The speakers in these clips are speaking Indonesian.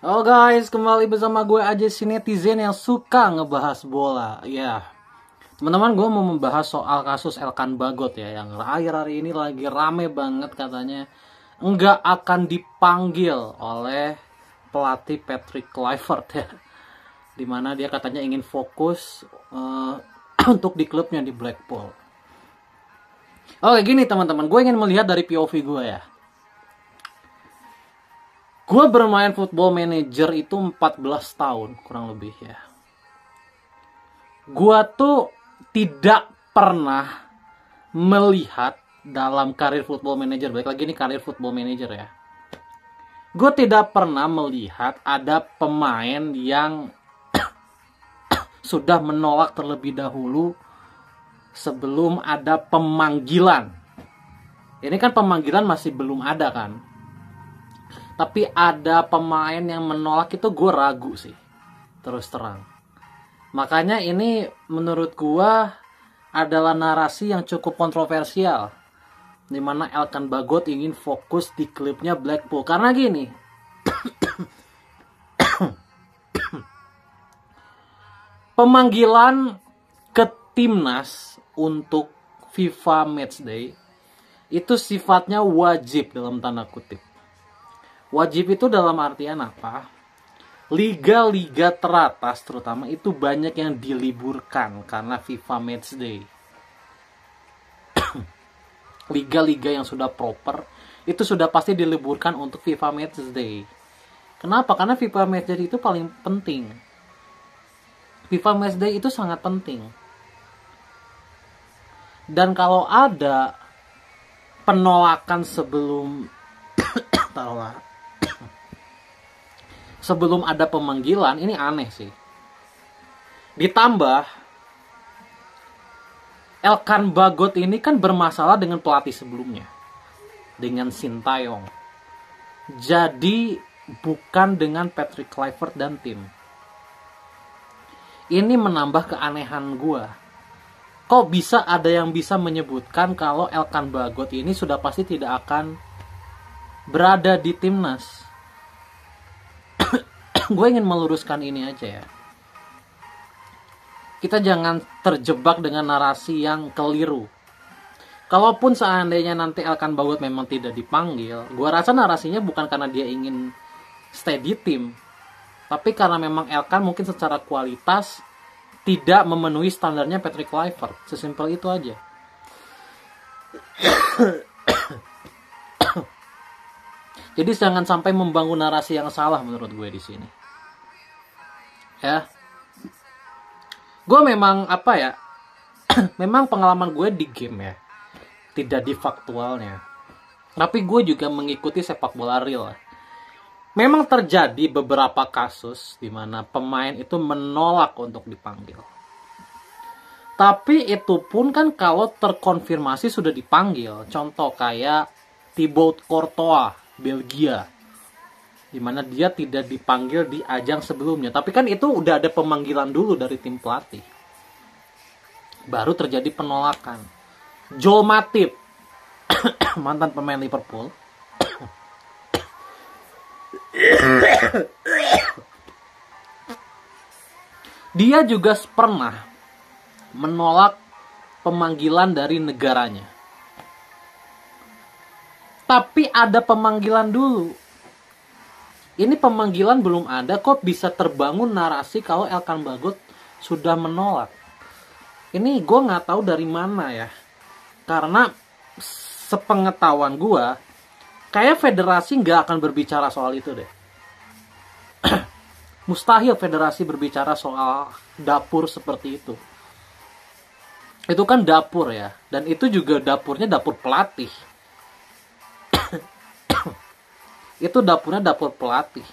Halo guys, kembali bersama gue aja si netizen yang suka ngebahas bola. Ya, teman-teman, gue mau membahas soal kasus Elkan Bagot ya, yang akhir-akhir ini lagi rame banget katanya nggak akan dipanggil oleh pelatih Patrick Kluivert ya, dimana dia katanya ingin fokus untuk di klubnya di Blackpool. Oke, gini teman-teman, gue ingin melihat dari POV gue ya. Gue bermain Football Manager itu 14 tahun kurang lebih ya. Gue tuh tidak pernah melihat dalam karir Football Manager, balik lagi nih karir Football Manager ya. Gue tidak pernah melihat ada pemain yang sudah menolak terlebih dahulu sebelum ada pemanggilan. Ini kan pemanggilan masih belum ada kan. Tapi ada pemain yang menolak itu gue ragu sih. Terus terang. Makanya ini menurut gue adalah narasi yang cukup kontroversial. Dimana Elkan Bagot ingin fokus di klubnya Blackpool. Karena gini. Pemanggilan ke timnas untuk FIFA Matchday itu sifatnya wajib dalam tanda kutip. Wajib itu dalam artian apa? Liga-liga teratas terutama itu banyak yang diliburkan karena FIFA Matchday. Liga-liga yang sudah proper itu sudah pasti diliburkan untuk FIFA Matchday. Kenapa? Karena FIFA Matchday itu paling penting. FIFA Matchday itu sangat penting. Dan kalau ada penolakan sebelum taruhlah sebelum ada pemanggilan, ini aneh sih. Ditambah Elkan Bagot ini kan bermasalah dengan pelatih sebelumnya, dengan Sintayong. Jadi bukan dengan Patrick Kluivert dan tim. Ini menambah keanehan gue. Kok bisa ada yang bisa menyebutkan kalau Elkan Bagot ini sudah pasti tidak akan berada di timnas? Gue ingin meluruskan ini aja ya. Kita jangan terjebak dengan narasi yang keliru. Kalaupun seandainya nanti Elkan Bagot memang tidak dipanggil, gue rasa narasinya bukan karena dia ingin stay di tim, tapi karena memang Elkan mungkin secara kualitas tidak memenuhi standarnya Patrick Kluivert. Sesimpel itu aja. Jadi jangan sampai membangun narasi yang salah menurut gue di sini. Ya. Gue memang apa ya? Memang pengalaman gue di game ya. Tidak di faktualnya. Tapi gue juga mengikuti sepak bola real. Memang terjadi beberapa kasus di mana pemain itu menolak untuk dipanggil. Tapi itu pun kan kalau terkonfirmasi sudah dipanggil. Contoh kayak Thibaut Courtois, Belgia, dimana dia tidak dipanggil di ajang sebelumnya, tapi kan itu udah ada pemanggilan dulu dari tim pelatih, baru terjadi penolakan. Joel Matip, mantan pemain Liverpool, dia juga pernah menolak pemanggilan dari negaranya. Tapi ada pemanggilan dulu. Ini pemanggilan belum ada, kok bisa terbangun narasi kalau Elkan Bagot sudah menolak. Ini gue nggak tahu dari mana ya. Karena sepengetahuan gue, kayak federasi nggak akan berbicara soal itu deh. Mustahil federasi berbicara soal dapur seperti itu. Itu kan dapur ya. Dan itu juga dapurnya dapur pelatih. Itu dapurnya dapur pelatih.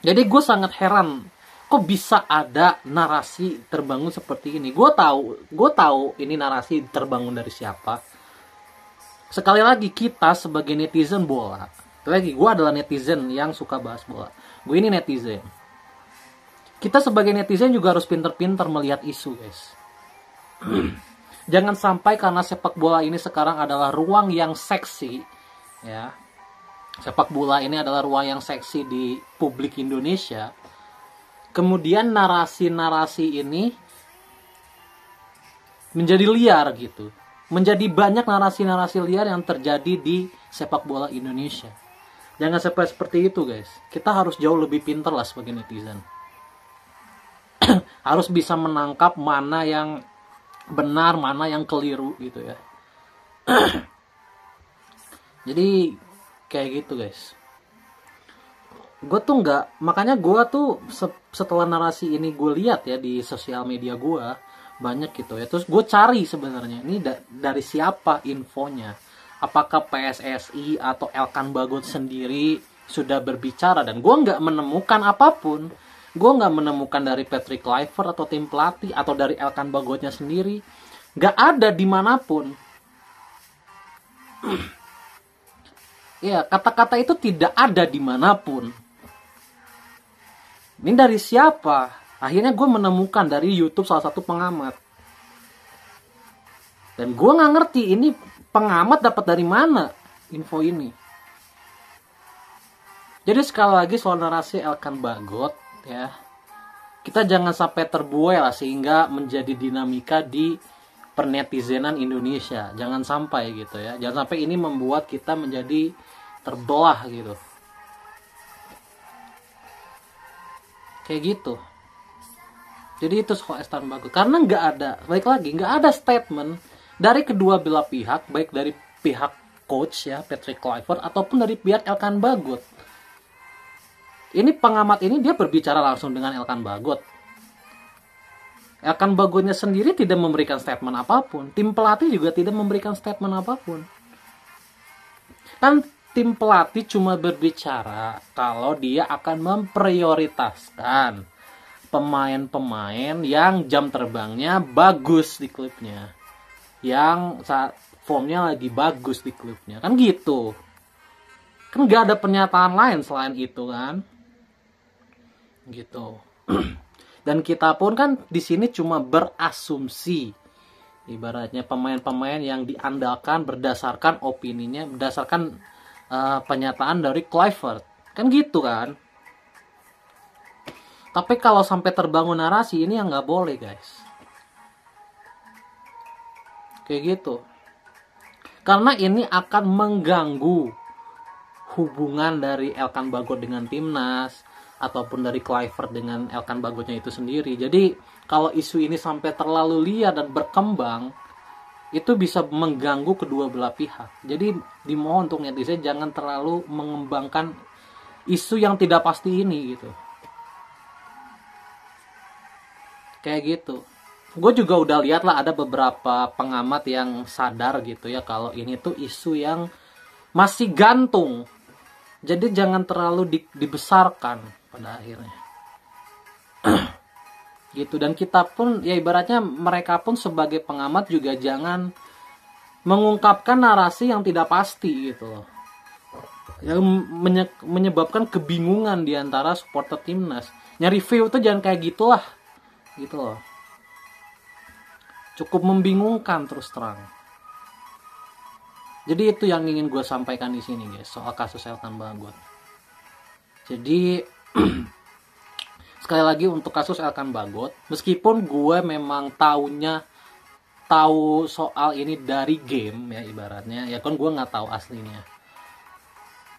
Jadi gue sangat heran, kok bisa ada narasi terbangun seperti ini. Gue tahu ini narasi terbangun dari siapa. Sekali lagi, kita sebagai netizen bola, lagi gue adalah netizen yang suka bahas bola. Gue ini netizen. Kita sebagai netizen juga harus pinter-pinter melihat isu, guys. Jangan sampai karena sepak bola ini sekarang adalah ruang yang seksi, ya, sepak bola ini adalah ruang yang seksi di publik Indonesia. Kemudian narasi-narasi ini menjadi liar gitu. Menjadi banyak narasi-narasi liar yang terjadi di sepak bola Indonesia. Jangan sampai seperti itu, guys. Kita harus jauh lebih pintar lah sebagai netizen. Harus bisa menangkap mana yang benar, mana yang keliru gitu ya. Jadi kayak gitu, guys. Gue tuh makanya gue tuh setelah narasi ini gue lihat ya di sosial media gue banyak gitu ya. Terus gue cari sebenarnya ini dari siapa infonya. Apakah PSSI atau Elkan Bagot sendiri sudah berbicara, dan gue nggak menemukan apapun. Gue nggak menemukan dari Patrick Kluivert atau tim pelatih atau dari Elkan Bagotnya sendiri. Nggak ada dimanapun. Ya, kata-kata itu tidak ada dimanapun. Ini dari siapa? Akhirnya gue menemukan dari YouTube salah satu pengamat. Dan gue nggak ngerti ini pengamat dapat dari mana info ini. Jadi sekali lagi soal narasi Elkan Bagot ya, kita jangan sampai terbuai lah sehingga menjadi dinamika di pernetizenan Indonesia. Jangan sampai gitu ya. Jangan sampai ini membuat kita menjadi terbelah gitu. Kayak gitu. Jadi itu soal Elkan Bagot. Karena nggak ada, baik lagi nggak ada statement dari kedua belah pihak, baik dari pihak coach ya Patrick Kluivert ataupun dari pihak Elkan Bagot. Ini pengamat ini dia berbicara langsung dengan Elkan Bagot. Elkan Bagotnya sendiri tidak memberikan statement apapun. Tim pelatih juga tidak memberikan statement apapun. Kan tim pelatih cuma berbicara kalau dia akan memprioritaskan pemain-pemain yang jam terbangnya bagus di klubnya, yang saat formnya lagi bagus di klubnya, kan gitu. Kan gak ada pernyataan lain selain itu kan, gitu. Dan kita pun kan di sini cuma berasumsi, ibaratnya pemain-pemain yang diandalkan berdasarkan opininya, berdasarkan pernyataan dari Kluivert, kan gitu kan. Tapi kalau sampai terbangun narasi ini yang nggak boleh, guys. Kayak gitu. Karena ini akan mengganggu hubungan dari Elkan Bagot dengan timnas ataupun dari Kluivert dengan Elkan Bagotnya itu sendiri. Jadi kalau isu ini sampai terlalu liar dan berkembang, itu bisa mengganggu kedua belah pihak. Jadi dimohon untuk netizen jangan terlalu mengembangkan isu yang tidak pasti ini gitu. Kayak gitu. Gue juga udah lihat lah ada beberapa pengamat yang sadar gitu ya kalau ini tuh isu yang masih gantung. Jadi jangan terlalu dibesarkan pada akhirnya. Gitu. Dan kita pun ya ibaratnya mereka pun sebagai pengamat juga jangan mengungkapkan narasi yang tidak pasti gitu loh. Yang menyebabkan kebingungan di antara supporter timnas. Nyari view tuh jangan kayak gitulah. Gitu loh. Cukup membingungkan terus terang. Jadi itu yang ingin gue sampaikan di sini guys soal kasus Elkan Bagot. Jadi sekali lagi untuk kasus Elkan Bagot, meskipun gue memang tahu soal ini dari game ya ibaratnya, ya kan gue nggak tahu aslinya.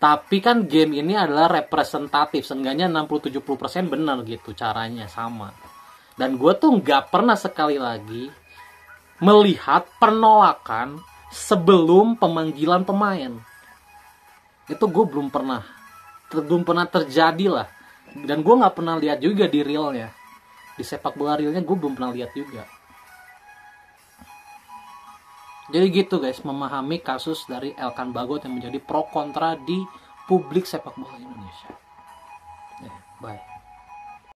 Tapi kan game ini adalah representatif, seenggaknya 60-70% benar gitu caranya sama. Dan gue tuh nggak pernah sekali lagi melihat penolakan sebelum pemanggilan pemain. Itu gue belum pernah terjadi lah. Dan gue nggak pernah lihat juga di realnya, di sepak bola realnya gue belum pernah lihat juga. Jadi gitu guys, memahami kasus dari Elkan Bagot yang menjadi pro kontra di publik sepak bola Indonesia. Bye.